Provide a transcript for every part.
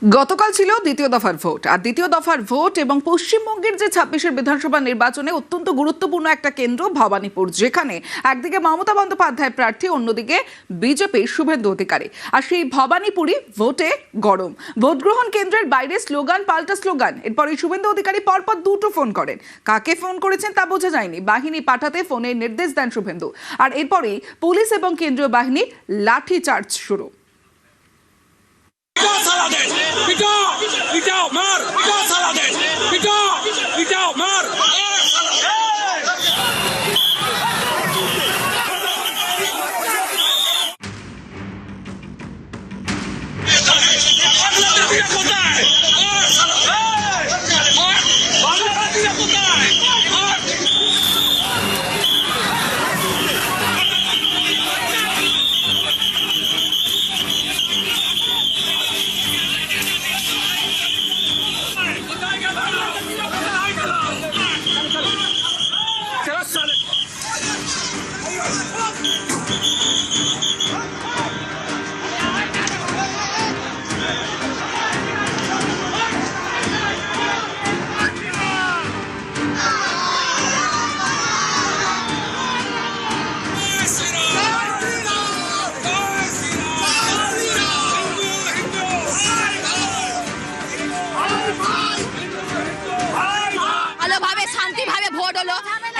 গতকাল ছিল দ্বিতীয় দফার ভোট আর দ্বিতীয় দফার ভোট এবং পশ্চিমবঙ্গের যে 26 বিধানসভা নির্বাচনে অত্যন্ত গুরুত্বপূর্ণ একটা কেন্দ্র ভবানীপুর, যেখানে একদিকে মমতা বন্দ্যোপাধ্যায় প্রার্থী, অন্যদিকে বিজেপির শুভেন্দু অধিকারী। আর সেই ভবানীপুরই ভোটে গরম। ভোট গ্রহণ কেন্দ্রের বাইরে স্লোগান পাল্টা স্লোগান। এরপরে শুভেন্দু অধিকারী পরপর দুটো ফোন করেন। কাকে ফোন করেছেন তা বোঝা যায়নি। বাহিনী পাঠাতে ফোনের নির্দেশ দেন শুভেন্দু। আর এরপরেই পুলিশ এবং কেন্দ্রীয় বাহিনীর লাঠিচার্জ শুরু।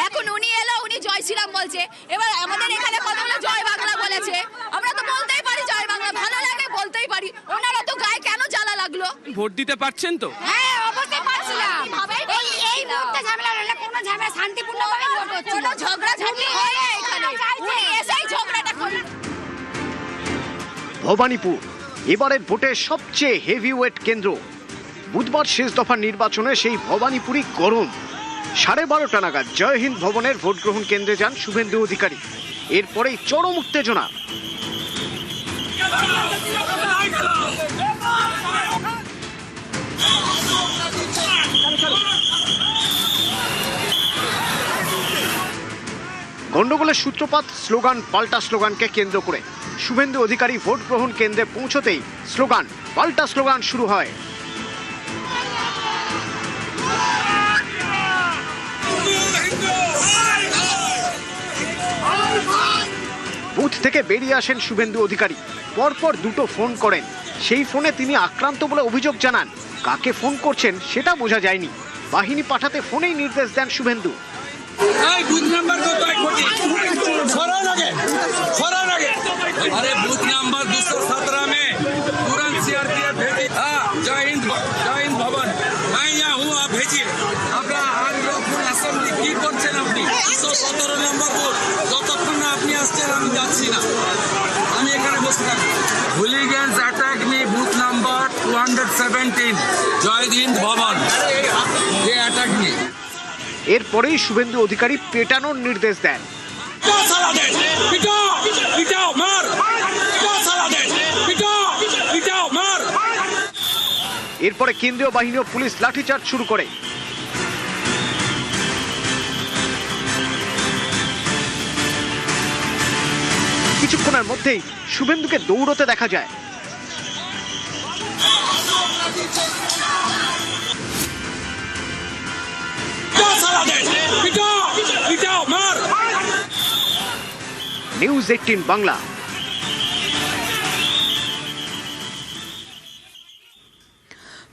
এখন উনি এলো, উনি জয় শ্রীরাম বলছে। এবার আমাদের এখানে কতগুলো জয় বাংলা বলেছে, আমরা তো বলতেই পারি জয় বাংলা, ভালো লাগে বলতেই পারি। ওনারা তো গায়ে কেন জ্বালা লাগলো? ভোট দিতে পারছেন তো? হ্যাঁ, অবশ্যই পারছিলাম। এই মুহূর্তে ঝামেলা হলো, কোনো ঝামেলা শান্তিপূর্ণভাবে ভোট হচ্ছে, কোনো ঝগড়া ঝাঁটি হয় না এখানে। উনি এসেই ঝগড়াটা করলেন। ভবানীপুর এবারের ভোটের সবচেয়ে হেভিওয়েট কেন্দ্র। বুধবার শেষ দফার নির্বাচনে সেই ভবানীপুরই গরম। 12:30 নাগাদ জয় হিন্দ ভবনের ভোট গ্রহণ কেন্দ্রে যান শুভেন্দু অধিকারী। এরপরেই চরম উত্তেজনা। গন্ডগোলের সূত্রপাত স্লোগান পাল্টা স্লোগানকে কেন্দ্র করে। শুভেন্দু অধিকারী ভোট গ্রহণ কেন্দ্রে পৌঁছতেই স্লোগান পাল্টা স্লোগান শুরু হয়। বুথ থেকে বেরিয়ে আসেন শুভেন্দু অধিকারী। পরপর দুটো ফোন করেন। সেই ফোনে তিনি আক্রান্ত বলে অভিযোগ জানান। কাকে ফোন করছেন সেটা বোঝা যায়নি। বাহিনী পাঠাতে ফোনেই নির্দেশ দেন শুভেন্দু। বুথ নাম্বার अरे बूथ नंबर 217 में तुरंत सीआरपीएफ भेजी। हाँ, जय हिंद भवन, मैं यहाँ हूँ, आप भेजिए। अपना हाथ রক্ষণ অ্যাসেম্বলি কি করছেন আপনি? 217 নম্বর বুথ, যতক্ষণ না আপনি আসছেন আমি যাচ্ছি না, আমি এখানে বসে থাকি। হুলিগেন্স অ্যাটাক মি বুথ নাম্বার 217 জয় হিন্দ ভবন, ये अटैक মি। এরপরেই শুভেন্দু অধিকারী পেটানোর নির্দেশ দেন। এরপরে কেন্দ্রীয় বাহিনী ও পুলিশ লাঠিচার্জ শুরু করে। কিছুক্ষণের মধ্যেই শুভেন্দুকে দৌড়তে দেখা যায়। নিউজ 18 বাংলা।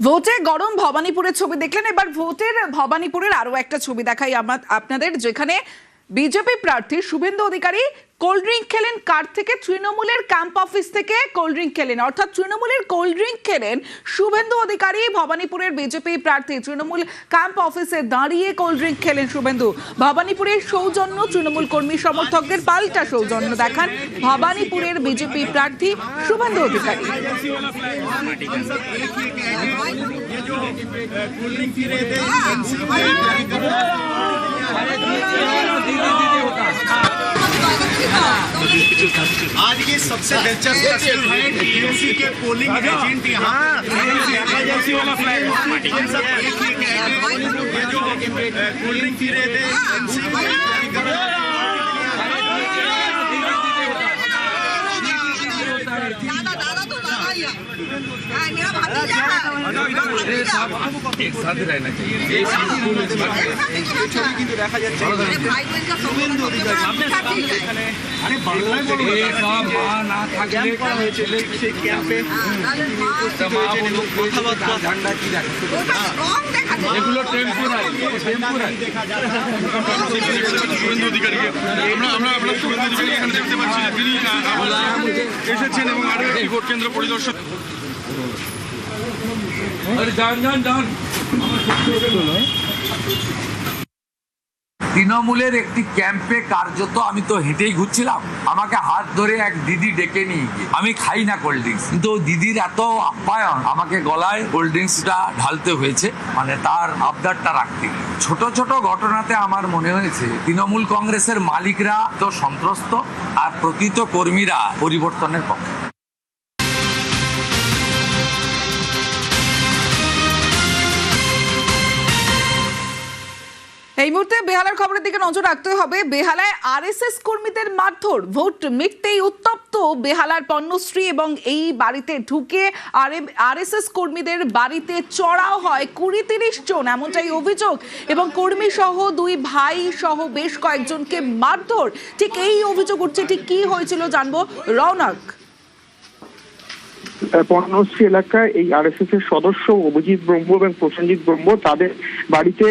ভোটে গরম ভবানীপুরের ছবি দেখলেন। এবার ভোটের ভবানীপুরের আরো একটা ছবি দেখাই আপনাদের, যেখানে বিজেপি প্রার্থী শুভেন্দু অধিকারী কোল্ড ড্রিঙ্ক খেলেন। কার থেকে? তৃণমূলের ক্যাম্প অফিস থেকে কোল্ড ড্রিঙ্ক খেলেন, অর্থাৎ তৃণমূলের কোল্ড ড্রিঙ্ক খেলেন শুভেন্দু অধিকারী। ভবানীপুরের বিজেপি প্রার্থী তৃণমূল ক্যাম্প অফিসে দাঁড়িয়ে কোল্ড ড্রিঙ্ক খেলেন শুভেন্দু। ভবানীপুরের সৌজন্য তৃণমূল কর্মী সমর্থকদের পাল্টা সৌজন্য দেখান ভবানীপুরের বিজেপি প্রার্থী শুভেন্দু অধিকারী। आज की सबसे दिलचस्प तस्वीर है टीएमसी के पोलिंग एजेंट यहाँ कोल्ड ड्रिंक पी रहे थे। एक साथ रहना चाहिए एक माँ ना থাকলে ঝান্ডা কি রাখে এগুলো টেম্পোরারি শুভেন্দু অধিকারীকে আমরা শুভেন্দু অধিকারী এখানে দেখতে পাচ্ছি যে তিনি এসেছেন এবং আরো একটি ভোট কেন্দ্র পরিদর্শন। আরে যান তৃণমূলের একটি ক্যাম্পে কার্যত আমি তো হেঁটেই ঘুরছিলাম, আমাকে হাত ধরে এক দিদি ডেকে নিয়ে গিয়ে, আমি খাই না কোল্ড ড্রিঙ্কস, কিন্তু দিদির এত আপ্যায়ন আমাকে গলায় কোল্ড ড্রিঙ্কসটা ঢালতে হয়েছে, মানে তার আবদারটা রাখতে গিয়ে। ছোট ছোট ঘটনাতে আমার মনে হয়েছে তৃণমূল কংগ্রেসের মালিকরা তো সন্ত্রস্ত আর প্রকৃত কর্মীরা পরিবর্তনের পক্ষে। এই মুহূর্তে বেহালার খবরের দিকে নজর রাখতে হবে। বেহালায় আরএসএস কর্মীদের মারধর, ভোট মিটতেই উত্তপ্ত বেহালার পণ্যশ্রী এবং এই বাড়িতে ঢুকে আরএসএস কর্মীদের বাড়িতে চড়াও হয় 20-30 জন, এমনটাই অভিযোগ, এবং কর্মী সহ 2 ভাই সহ বেশ কয়েকজনকে মারধর। ঠিক এই অভিযোগ উঠছে, ঠিক কি হয়েছিল জানবো রৌনক। পণ্যশ্রী এলাকায় এই আরএসএস এর সদস্য অভিজিৎ ব্রহ্ম এবং প্রসেনজিৎ ব্রহ্ম, তাদের বাড়িতে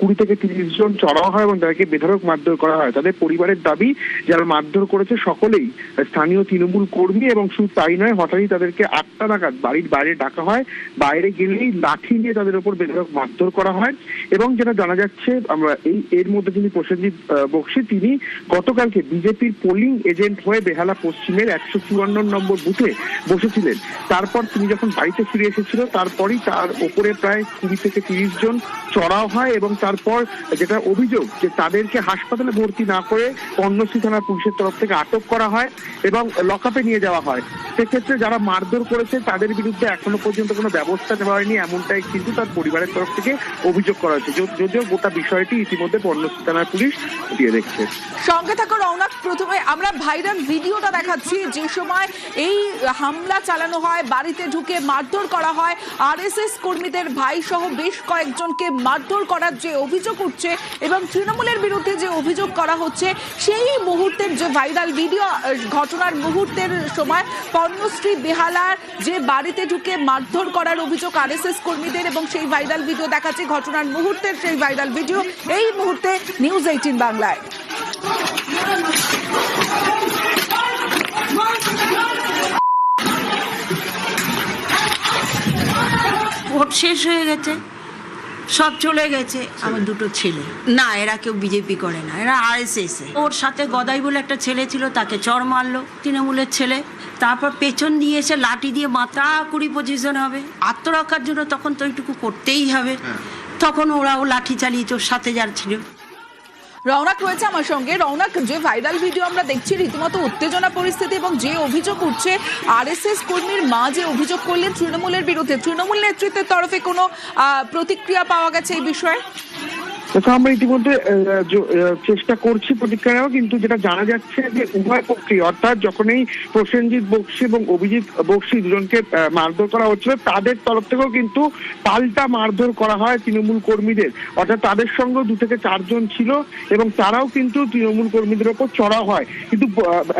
20 থেকে 30 জন চড়াও হয় এবং তাদেরকে বেধড়ক মারধর করা হয়। তাদের পরিবারের দাবি যারা মারধর করেছে সকলেই স্থানীয় তৃণমূল কর্মী, এবং শুধু তাই নয়, হঠাৎই তাদেরকে 8টা নাগাদ বাড়ির বাইরে ডাকা হয়, বাইরে গেলেই লাঠি নিয়ে তাদের উপর বেধড়ক মারধর করা হয়। এবং যেটা জানা যাচ্ছে, আমরা এর মধ্যে যিনি প্রসেনজিৎ বক্সি, তিনি গতকালকে বিজেপির পোলিং এজেন্ট হয়ে বেহালা পশ্চিমের 154 নম্বর বুথে বসেছিলেন। তারপর তিনি যখন বাড়িতে ফিরে এসেছিল, তারপরই তার ওপরে প্রায় 20 থেকে 30 জন চড়াও হয়, এবং তারপর যেটা অভিযোগ যে তাদেরকে হাসপাতালে ভর্তি না করে পণ্যশ্রী থানা পুলিশের তরফ থেকে আটক করা হয় এবং লকআপে নিয়ে যাওয়া হয়। সেক্ষেত্রে যারা মারধর করেছে তাদের বিরুদ্ধে এখনো পর্যন্ত কোনো ব্যবস্থা নেওয়া হয়নি, এমনটাই কিন্তু তার পরিবারের তরফ থেকে অভিযোগ করা হয়েছে, যদিও গোটা বিষয়টি ইতিমধ্যে পণ্যশ্রী থানার পুলিশ দিয়ে দেখছে। সঙ্গে থাকো রৌনক। প্রথমে আমরা ভাইরাল ভিডিওটা দেখাচ্ছি, যে সময় এই হামলা চালানো হয়, বাড়িতে ঢুকে মারধর করা হয়, আরএসএস কর্মীদের ভাই সহ বেশ কয়েকজনকে মারধর করার যে অভিযোগ উঠছে এবং তৃণমূলের বিরুদ্ধে যে অভিযোগ করা হচ্ছে, সেই মুহূর্তের যে ভাইরাল ভিডিও, ঘটনার মুহূর্তের সময় পণ্যশ্রী বেহালার যে বাড়িতে ঢুকে মারধর করার অভিযোগ আরএসএস কর্মীদের, এবং সেই ভাইরাল ভিডিও দেখাচ্ছে, ঘটনার মুহূর্তের সেই ভাইরাল ভিডিও এই মুহূর্তে নিউজ 18 বাংলায়। ভোট শেষ হয়ে গেছে, সব চলে গেছে। আমার 2টো ছেলে, না এরা কেউ বিজেপি করে না, এরা আরএসএস। ওর সাথে গদাই বলে একটা ছেলে ছিল, তাকে চড় মারলো তৃণমূলের ছেলে। তারপর পেছন দিয়ে এসে লাঠি দিয়ে মাথা 20-25 জন হবে। আত্মরক্ষার জন্য তখন তো এইটুকু করতেই হবে, তখন ওরাও লাঠি চালিয়েছে ওর সাথে যার ছিল। রৌনক রয়েছে আমার সঙ্গে। রৌনক, যে ভাইরাল ভিডিও আমরা দেখছি, রীতিমতো উত্তেজনা পরিস্থিতি, এবং যে অভিযোগ উঠছে, আরএসএস কর্মীর মা যে অভিযোগ করলেন তৃণমূলের বিরুদ্ধে, তৃণমূল নেতৃত্বের তরফে কোনো প্রতিক্রিয়া পাওয়া গেছে এই বিষয়ে? আমরা ইতিমধ্যে চেষ্টা করছি প্রতিক্রিয়া নেওয়া, কিন্তু যেটা জানা যাচ্ছে যে উভয় পক্ষে, অর্থাৎ যখন এই প্রসেনজিৎ বক্সি এবং অভিজিৎ বক্সি দুজনকে মারধর করা হচ্ছিল, তাদের তরফ থেকেও কিন্তু পাল্টা মারধর করা হয় তৃণমূল কর্মীদের, অর্থাৎ তাদের সঙ্গে 2 থেকে 4 জন ছিল এবং তারাও কিন্তু তৃণমূল কর্মীদের ওপর চড়া হয়। কিন্তু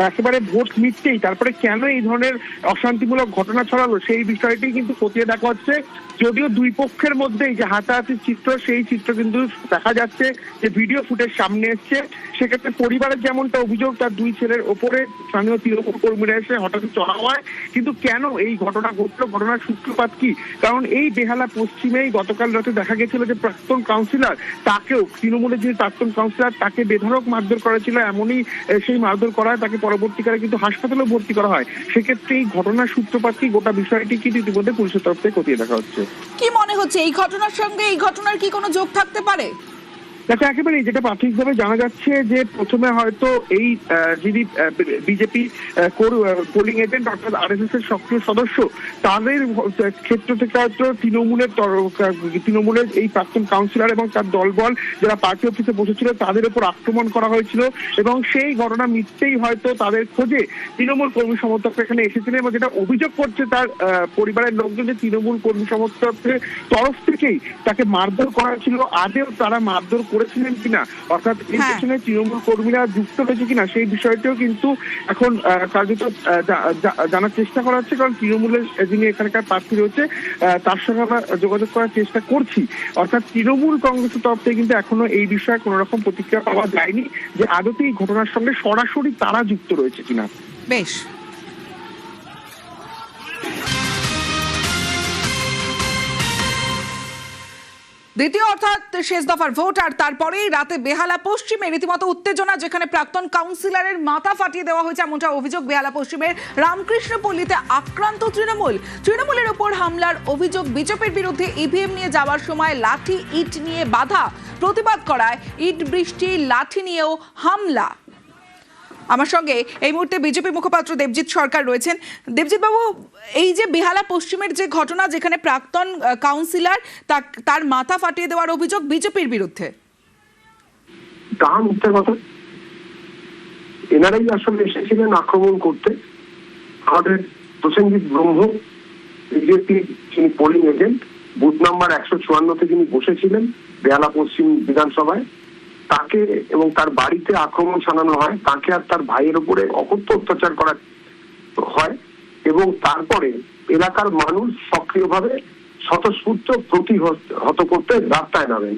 একেবারে ভোট মিটতেই তারপরে কেন এই ধরনের অশান্তিমূলক ঘটনা ছড়ালো, সেই বিষয়টি কিন্তু খতিয়ে দেখা হচ্ছে। যদিও 2 পক্ষের মধ্যেই যে হাতাহাতির চিত্র, সেই চিত্র কিন্তু দেখা যাচ্ছে যে ভিডিও ফুটেজ সামনে এসছে। সেক্ষেত্রে পরিবারের যেমনটা অভিযোগ, তার 2 ছেলের ওপরে স্থানীয় তৃণমূল কর্মীরা এসে হঠাৎ চড়া হয়। কিন্তু কেন এই ঘটনা ঘটলো, ঘটনার সূত্রপাত কি? কারণ এই বেহালা পশ্চিমেই গতকাল রাতে দেখা গেছিল যে প্রাক্তন কাউন্সিলর, তাকেও তৃণমূলের যে প্রাক্তন কাউন্সিলর, তাকে বেধড়ক মারধর করা ছিল। এমনই সেই মারধর করা হয়, তাকে পরবর্তীকালে কিন্তু হাসপাতালেও ভর্তি করা হয়। সেক্ষেত্রে এই ঘটনার সূত্রপাত কি, গোটা বিষয়টি কিন্তু ইতিমধ্যে পুলিশের তরফ থেকে খতিয়ে দেখা হচ্ছে। কি মনে হচ্ছে এই ঘটনার সঙ্গে এই ঘটনার কি কোনো যোগ থাকতে পারে? দেখো একেবারে যেটা প্রাথমিকভাবে জানা যাচ্ছে যে প্রথমে হয়তো এই যিনি বিজেপি পোলিং এজেন্ট অর্থাৎ আরএসএস এর সক্রিয় সদস্য তাদের ক্ষেত্র থেকে হয়তো তৃণমূলের এই প্রাক্তন কাউন্সিলর এবং তার দলবল যারা পার্টি অফিসে বসেছিল তাদের উপর আক্রমণ করা হয়েছিল এবং সেই ঘটনা মিথ্যেই হয়তো তাদের খোঁজে তৃণমূল কর্মী সমর্থকরা এখানে এসেছিলেন এবং যেটা অভিযোগ করছে তার পরিবারের লোকজন যে তৃণমূল কর্মী সমর্থকদের তরফ থেকেই তাকে মারধর করা ছিল। আদেও তারা মারধর করেছিলেন কিনা অর্থাৎ এই পেছনে তৃণমূল কর্মীরা যুক্ত রয়েছে কিনা সেই বিষয়টিও কিন্তু এখন কার্যত জানার চেষ্টা করা হচ্ছে, কারণ তৃণমূলের যিনি এখানকার প্রার্থী রয়েছে তার সঙ্গে আমরা যোগাযোগ করার চেষ্টা করছি। অর্থাৎ তৃণমূল কংগ্রেসের তরফ থেকে কিন্তু এখনো এই বিষয়ে কোনো রকম প্রতিক্রিয়া পাওয়া যায়নি যে আদতে এই ঘটনার সঙ্গে সরাসরি তারা যুক্ত রয়েছে কিনা। বেশ, দ্বিতীয় অর্থাৎ শেষ দফার ভোট আর তারপরেই রাতে বেহালা পশ্চিমে রীতিমতো উত্তেজনা, যেখানে প্রাক্তন কাউন্সিলরের মাথা ফাটিয়ে দেওয়া হয়েছে এমনটা অভিযোগ। বেহালা পশ্চিমের রামকৃষ্ণপল্লীতে আক্রান্ত তৃণমূলের ওপর হামলার অভিযোগ। বিজেপির বিরুদ্ধে ইভিএম নিয়ে যাওয়ার সময় লাঠি ইট নিয়ে বাধা, প্রতিবাদ করায় ইট বৃষ্টি লাঠি নিয়েও হামলা। আমার সঙ্গে এই মুহূর্তে বিজেপি মুখপাত্র দেবজিৎ সরকার রয়েছেন। দেবজিৎ বাবু, এই যে বেহালা পশ্চিমের যে ঘটনা, যেখানে প্রাক্তন কাউন্সিলর তার মাথা ফাটিয়ে দেওয়ার অভিযোগ বিজেপির বিরুদ্ধে, তা মিথ্যে কথা। এনারাই আসলে এসেছিলেন আক্রমণ করতে। আমাদের প্রসেনজিৎ ব্রহ্ম বিজেপি যিনি পোলিং এজেন্ট বুথ নাম্বার 154-তে যিনি বসেছিলেন বেহালা পশ্চিম বিধানসভায়, তাকে এবং তার বাড়িতে আক্রমণ চালানো হয়, তাকে আর তার ভাইয়ের উপরে অকথ্য অত্যাচার করা হয় এবং তারপরে এলাকার মানুষ সক্রিয়ভাবে স্বতঃস্ফূর্ত প্রতিহত করতে রাস্তায় নামেন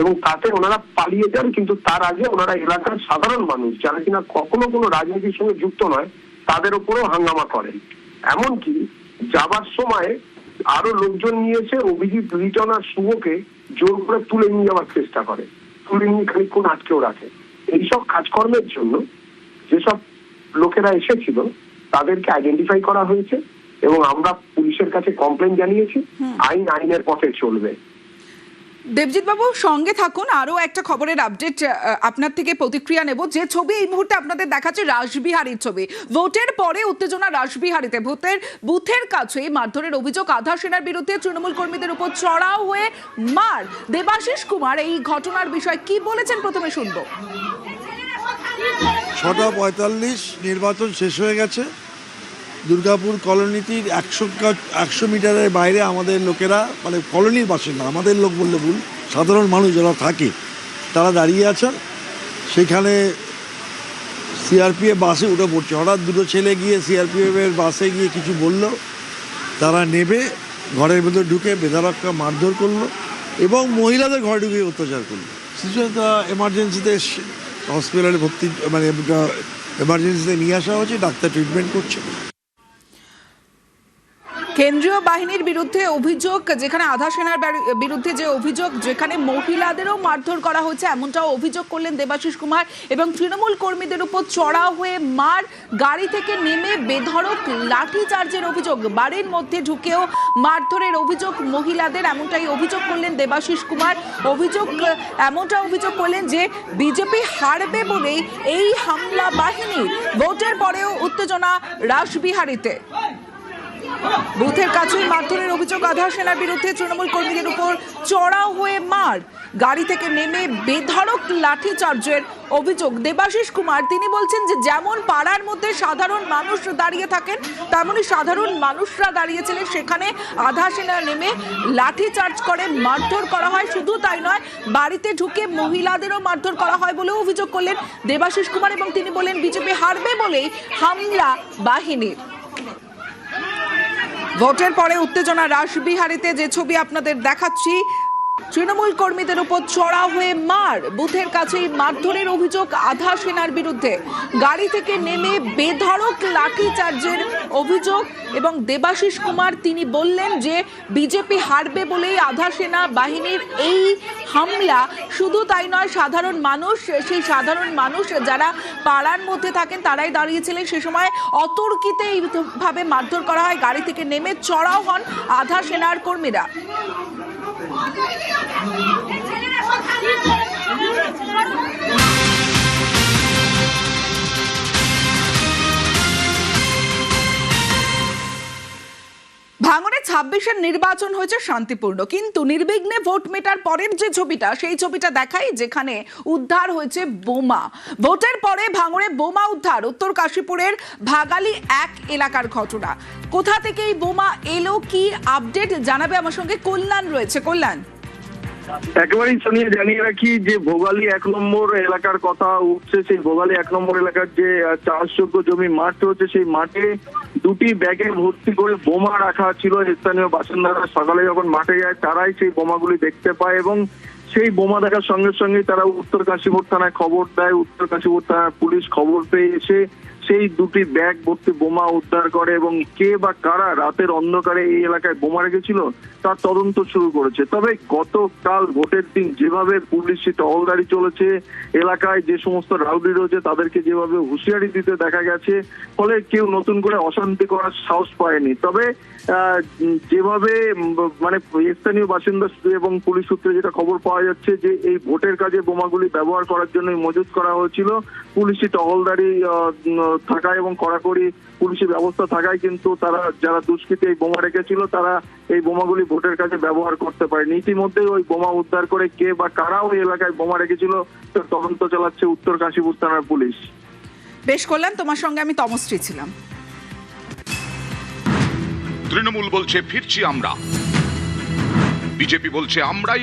এবং তাতে ওনারা পালিয়ে যান। কিন্তু তার আগে ওনারা এলাকার সাধারণ মানুষ যারা কিনা কখনো কোনো রাজনীতির সঙ্গে যুক্ত নয় তাদের উপরেও হাঙ্গামা করেন। এমনকি যাবার সময় আরো লোকজন নিয়েছে, অভিজিৎ রিটন আর শুভকে জোর করে তুলে নিয়ে যাওয়ার চেষ্টা করে, তুলে নিয়ে খানিকক্ষণ আটকেও রাখে। এইসব কাজকর্মের জন্য যেসব লোকেরা এসেছিল তাদেরকে আইডেন্টিফাই করা হয়েছে এবং আমরা পুলিশের কাছে কমপ্লেন জানিয়েছি। আইনের পথে চলবে। দেবজিৎ বাবু সঙ্গে থাকুন, আরো একটা খবরের আপডেট আপনার থেকে প্রতিক্রিয়া নেব। যে ছবি এই মুহূর্তে আপনাদের দেখাচ্ছে রাসবিহারীর ছবি। ভোটের পরে উত্তেজনা রাসবিহারীতে, বুথের কাছে মারধরের অভিযোগ। আধা সেনার বিরুদ্ধে তৃণমূল কর্মীদের উপর চড়াও হয়ে মার। দেবাশিস কুমার এই ঘটনার বিষয়ে কি বলেছেন প্রথমে শুনবো। 6:45 নির্বাচন শেষ হয়ে গেছে। দুর্গাপুর কলোনিটির 100 মিটারের বাইরে আমাদের লোকেরা, মানে কলোনির বাসিন্দা, আমাদের লোক বললে ভুল, সাধারণ মানুষ যারা থাকে তারা দাঁড়িয়ে আছেন। সেখানে সিআরপিএফ বাসে উঠে পড়ছে। হঠাৎ দুটো ছেলে গিয়ে সিআরপিএফের বাসে গিয়ে কিছু বলল, তারা নেবে ঘরের ভেতর ঢুকে বেধারক্কা মারধর করলো এবং মহিলাদের ঘরে ঢুকে অত্যাচার করলো। সিচুয়েশনটা এমার্জেন্সিতে হসপিটালে ভর্তি, মানে এমার্জেন্সিতে নিয়ে আসা হয়েছে, ডাক্তার ট্রিটমেন্ট করছে। কেন্দ্রীয় বাহিনীর বিরুদ্ধে অভিযোগ, যেখানে আধা সেনার বিরুদ্ধে যে অভিযোগ, যেখানে মহিলাদেরও মারধর করা হয়েছে এমনটাও অভিযোগ করলেন দেবাশিস কুমার। এবং তৃণমূল কর্মীদের উপর চড়াও হয়ে মার, গাড়ি থেকে নেমে বেধড়ক লাঠি চার্জের অভিযোগ, বাড়ির মধ্যে ঢুকেও মারধরের অভিযোগ মহিলাদের, এমনটাই অভিযোগ করলেন দেবাশিস কুমার। এমনটা অভিযোগ করলেন যে বিজেপি হারবে বলেই এই হামলা বাহিনী। ভোটের পরেও উত্তেজনা রাসবিহারীতে, বুথের কাছেই মারধরের অভিযোগ। আধা সেনার বিরুদ্ধে তৃণমূল কর্মীদের উপর চড়াও হয়ে মার, গাড়ি থেকে নেমে বেধড়ক লাঠি চার্জের অভিযোগ। দেবাশিস কুমার তিনি বলছেন যে যেমন পাড়ার মধ্যে সাধারণ মানুষ দাঁড়িয়ে থাকেন তেমনই সাধারণ মানুষরা দাঁড়িয়েছিলেন, সেখানে আধা সেনা নেমে লাঠি চার্জ করে মারধর করা হয়। শুধু তাই নয়, বাড়িতে ঢুকে মহিলাদেরও মারধর করা হয় বলেও অভিযোগ করলেন দেবাশিস কুমার। এবং তিনি বলেন বিজেপি হারবে বলেই হামলা বাহিনীর। ভোটের পরে উত্তেজনা রাসবিহারীতে, যে ছবি আপনাদের দেখাচ্ছি, তৃণমূল কর্মীদের উপর চড়াও হয়ে মার, বুথের কাছেই মারধরের অভিযোগ আধা সেনার বিরুদ্ধে, গাড়ি থেকে নেমে বেধড়ক লাঠি চার্জের অভিযোগ। এবং দেবাশিস কুমার তিনি বললেন যে বিজেপি হারবে বলেই আধা সেনা বাহিনীর এই হামলা। শুধু তাই নয়, সাধারণ মানুষ, সেই সাধারণ মানুষ যারা পাড়ার মধ্যে থাকেন তারাই দাঁড়িয়েছিলেন। সে সময় অতর্কিতে এইভাবে মারধর করা হয়, গাড়ি থেকে নেমে চড়াও হন আধা সেনার কর্মীরা। ভাঙড়ে 26-এর নির্বাচন হয়েছে শান্তিপূর্ণ, কিন্তু নির্বিঘ্নে ভোট মেটার পরের যে ছবিটা, সেই ছবিটা দেখাই, যেখানে উদ্ধার হয়েছে বোমা। ভোটের পরে ভাঙড়ে বোমা উদ্ধার, উত্তর কাশীপুরের ভাগালি 1 এলাকার ঘটনা। কোথা থেকে এই বোমা এলো, কি আপডেট জানাবে আমার সঙ্গে কল্যাণ রয়েছে। কল্যাণ, একেবারেই শুনিয়ে জানিয়ে রাখি যে ভোগালী 1 নম্বর এলাকার কথা উঠছে। সেই ভোগালী 1 নম্বর এলাকার যে চাষযোগ্য জমি মাঠ রয়েছে, সেই মাঠে 2টি ব্যাগে ভর্তি করে বোমা রাখা ছিল। স্থানীয় বাসিন্দারা সকালে যখন মাঠে যায়, তারাই সেই বোমাগুলি দেখতে পায় এবং সেই বোমা দেখার সঙ্গে সঙ্গে তারা উত্তর কাশীপুর থানায় খবর দেয়। উত্তর কাশীপুর থানার পুলিশ খবর পেয়ে এসে সেই 2টি ব্যাগ ভর্তি বোমা উদ্ধার করে এবং কে বা কারা রাতের অন্ধকারে এই এলাকায় বোমা রেখেছিল তার তদন্ত শুরু করেছে। তবে গতকাল ভোটের দিন যেভাবে পুলিশি টহলদারি চলেছে, এলাকায় যে সমস্ত রাউডি রয়েছে তাদেরকে যেভাবে হুঁশিয়ারি দিতে দেখা গেছে, ফলে কেউ নতুন করে অশান্তি করার সাহস পায়নি। তবে যেভাবে মানে স্থানীয় বাসিন্দা এবং পুলিশ সূত্রে যেটা খবর পাওয়া যাচ্ছে যে এই ভোটের কাজে বোমাগুলি ব্যবহার করার জন্য মজুত করা হয়েছিল। পুলিশি টহলদারি থাকায় এবং কড়াকড়ি পুলিশি ব্যবস্থা থাকায় কিন্তু তারা যারা দুষ্কৃতী এই বোমা রেখেছিল, তারা এই বোমাগুলি ভোটের কাজে ব্যবহার করতে পারেনি। ইতিমধ্যেই ওই বোমা উদ্ধার করে কে বা কারা ওই এলাকায় বোমা রেখেছিল তার তদন্ত চালাচ্ছে উত্তর কাশীপুর থানার পুলিশ। বেশ কল্যাণ, তোমার সঙ্গে আমি তমশ্রী ছিলাম। তৃণমূল বলছে ফিরছি আমরা, বিজেপি বলছে আমরাই